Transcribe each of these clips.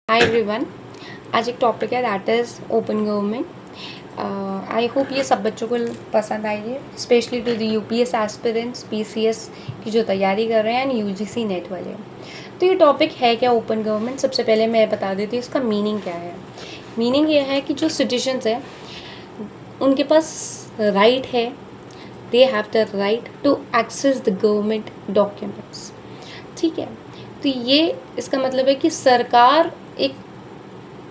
Hi everyone. आज एक topic है that is open government. I hope ये सब बच्चों को पसंद आई है, specially to the UPS aspirants, PCS की जो तैयारी कर रहे हैं एंड यूजीसी नेट वाले। तो ये टॉपिक है क्या ओपन गवर्नमेंट। सबसे पहले मैं बता देती हूँ इसका मीनिंग क्या है। मीनिंग ये है कि जो सिटीजन्स हैं उनके पास राइट है, they have the right to access the government documents. ठीक है, तो ये इसका मतलब है कि सरकार एक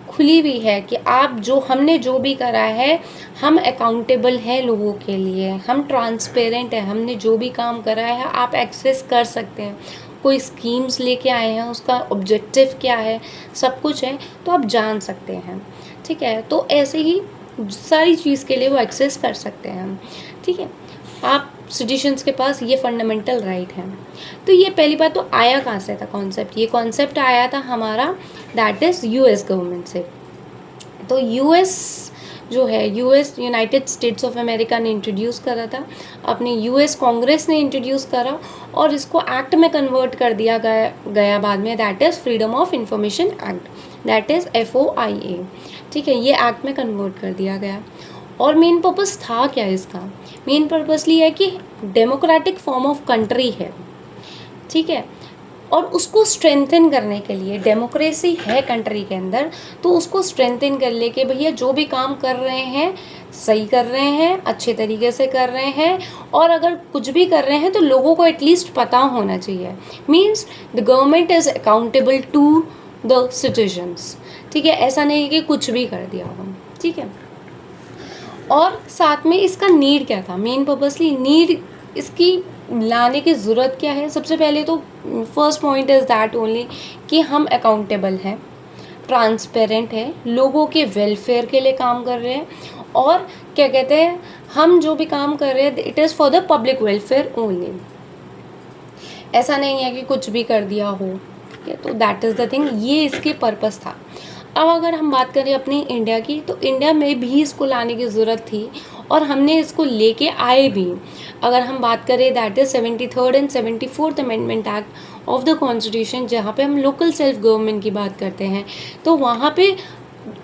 खुली हुई है कि आप हमने जो भी करा है, हम अकाउंटेबल हैं लोगों के लिए, हम ट्रांसपेरेंट हैं, हमने जो भी काम करा है आप एक्सेस कर सकते हैं। कोई स्कीम्स लेके आए हैं, उसका ऑब्जेक्टिव क्या है, सब कुछ है, तो आप जान सकते हैं। ठीक है, तो ऐसे ही सारी चीज़ के लिए वो एक्सेस कर सकते हैं। ठीक है, आप सिटीजन्स के पास ये फंडामेंटल राइट है। तो ये पहली बात तो आया कहाँ से था कॉन्सेप्ट। ये कॉन्सेप्ट आया था हमारा दैट इज़ यूएस गवर्नमेंट से। तो यूएस जो है, US United states of America ने इंट्रोड्यूस करा था, अपने यूएस कांग्रेस ने इंट्रोड्यूस करा और इसको एक्ट में कन्वर्ट कर दिया गया बाद में, that is freedom of information act, that is FOIA। ठीक है, ये एक्ट में कन्वर्ट कर दिया गया। और मेन पर्पस था क्या इसका। मेन पर्पसली है कि डेमोक्रेटिक फॉर्म ऑफ कंट्री है। ठीक है, और उसको स्ट्रेंथन करने के लिए, डेमोक्रेसी है कंट्री के अंदर, तो उसको स्ट्रेंथन कर ले के भैया जो भी काम कर रहे हैं सही कर रहे हैं, अच्छे तरीके से कर रहे हैं, और अगर कुछ भी कर रहे हैं तो लोगों को एटलीस्ट पता होना चाहिए। Means the government is accountable to the citizens. ठीक है, ऐसा नहीं है कि कुछ भी कर दिया हो। ठीक है, और साथ में इसका नीड क्या था, मेन पर्पसली नीड इसकी लाने की ज़रूरत क्या है। सबसे पहले तो first point is that only कि हम अकाउंटेबल हैं, ट्रांसपेरेंट है, लोगों के वेलफेयर के लिए काम कर रहे हैं, और क्या कहते हैं, हम जो भी काम कर रहे हैं it is for the public welfare only. ऐसा नहीं है कि कुछ भी कर दिया हो। ठीक है, तो दैट इज़ द थिंग, ये इसके पर्पस था। अब अगर हम बात करें अपनी इंडिया की, तो इंडिया में भी इसको लाने की ज़रूरत थी और हमने इसको लेके आए भी। अगर हम बात करें that is 73rd and 74th amendment act of the constitution, जहाँ पे हम लोकल सेल्फ गवर्नमेंट की बात करते हैं, तो वहाँ पे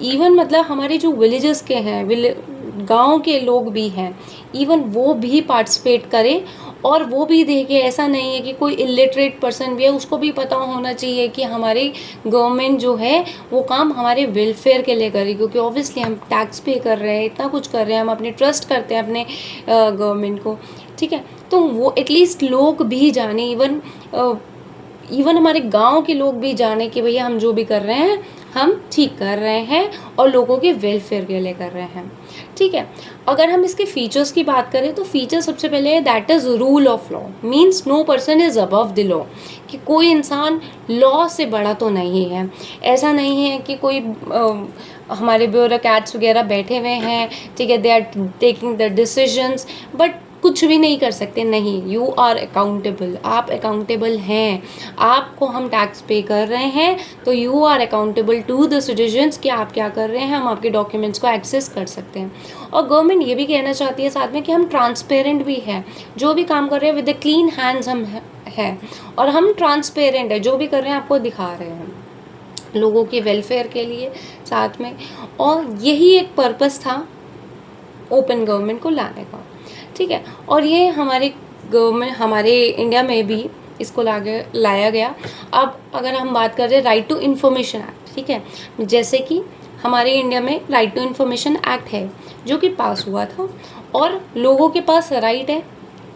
इवन मतलब हमारे जो विलेजेस के हैं, गांव के लोग भी हैं, इवन वो भी पार्टिसिपेट करें और वो भी देखे। ऐसा नहीं है कि कोई इलिटरेट पर्सन भी है, उसको भी पता होना चाहिए कि हमारी गवर्नमेंट जो है वो काम हमारे वेलफेयर के लिए करे, क्योंकि ऑब्वियसली हम टैक्स पे कर रहे हैं, इतना कुछ कर रहे हैं, हम अपने ट्रस्ट करते हैं अपने गवर्नमेंट को। ठीक है, तो वो एटलीस्ट लोग भी जाने, इवन हमारे गांव के लोग भी जाने कि भैया हम जो भी कर रहे हैं हम ठीक कर रहे हैं और लोगों के वेलफेयर के लिए कर रहे हैं। ठीक है, अगर हम इसके फीचर्स की बात करें तो फीचर सबसे पहले है that is rule of law. Means no person is above the law, कि कोई इंसान लॉ से बड़ा तो नहीं है। ऐसा नहीं है कि कोई हमारे ब्यूरोक्रेट्स वगैरह बैठे हुए हैं, ठीक है, they are taking the decisions, but कुछ भी नहीं कर सकते। नहीं, यू आर अकाउंटेबल, आप अकाउंटेबल हैं। आपको हम टैक्स पे कर रहे हैं तो you are accountable to the citizens कि आप क्या कर रहे हैं, हम आपके डॉक्यूमेंट्स को एक्सेस कर सकते हैं। और गवर्नमेंट ये भी कहना चाहती है साथ में कि हम ट्रांसपेरेंट भी हैं, जो भी काम कर रहे हैं विद द क्लीन हैंड्स हम हैं, और हम ट्रांसपेरेंट है, जो भी कर रहे हैं आपको दिखा रहे हैं लोगों के वेलफेयर के लिए साथ में। और यही एक पर्पस था ओपन गवर्नमेंट को लाने का। ठीक है, और ये हमारे गवर्नमेंट, हमारे इंडिया में भी इसको लाया गया। अब अगर हम बात कर रहे हैं राइट टू इन्फॉर्मेशन एक्ट, ठीक है, जैसे कि हमारे इंडिया में राइट टू इन्फॉर्मेशन एक्ट है जो कि पास हुआ था, और लोगों के पास राइट है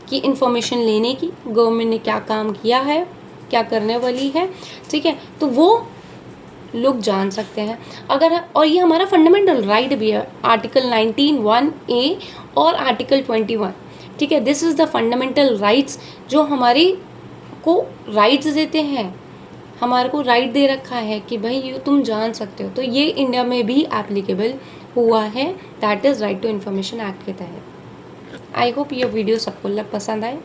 कि इन्फॉर्मेशन लेने की, गवर्नमेंट ने क्या काम किया है, क्या करने वाली है। ठीक है, तो वो लोग जान सकते हैं अगर, और ये हमारा फंडामेंटल राइट भी है, आर्टिकल 19(1)(a) और आर्टिकल 21। ठीक है, this is the fundamental rights जो हमारी को राइट्स देते हैं, हमारे को राइट दे रखा है कि भाई ये तुम जान सकते हो। तो ये इंडिया में भी एप्लीकेबल हुआ है, that is right to information act के तहत। आई होप ये वीडियो सबको पसंद आए।